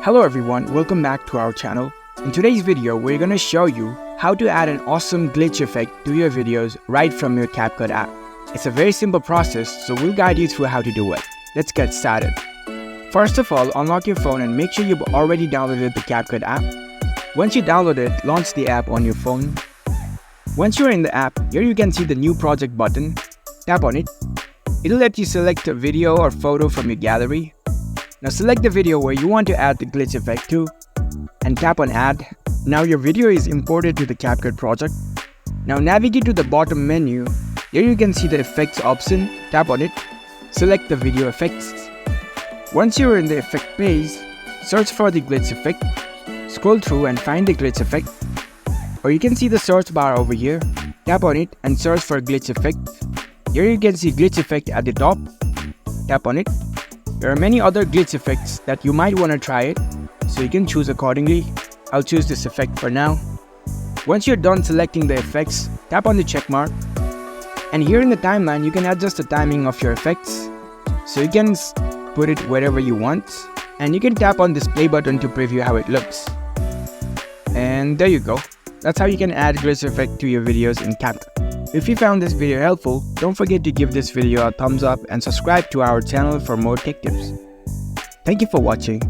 Hello everyone, welcome back to our channel. In today's video, we're gonna show you how to add an awesome glitch effect to your videos right from your CapCut app. It's a very simple process, so we'll guide you through how to do it. Let's get started. First of all, unlock your phone and make sure you've already downloaded the CapCut app. Once you download it, launch the app on your phone. Once you're in the app, here you can see the new project button. Tap on it. It'll let you select a video or photo from your gallery. Now select the video where you want to add the glitch effect to and tap on add. Now your video is imported to the CapCut project. Now navigate to the bottom menu. Here you can see the effects option. Tap on it. Select the video effects. Once you're in the effect page, search for the glitch effect. Scroll through and find the glitch effect. Or you can see the search bar over here. Tap on it and search for glitch effect. Here you can see glitch effect at the top. Tap on it. There are many other glitch effects that you might want to try it, so you can choose accordingly. I'll choose this effect for now. Once you're done selecting the effects, tap on the check mark. And here in the timeline, you can adjust the timing of your effects. So you can put it wherever you want. And you can tap on this play button to preview how it looks. And there you go. That's how you can add glitch effect to your videos in CapCut. If you found this video helpful, don't forget to give this video a thumbs up and subscribe to our channel for more tech tips. Thank you for watching.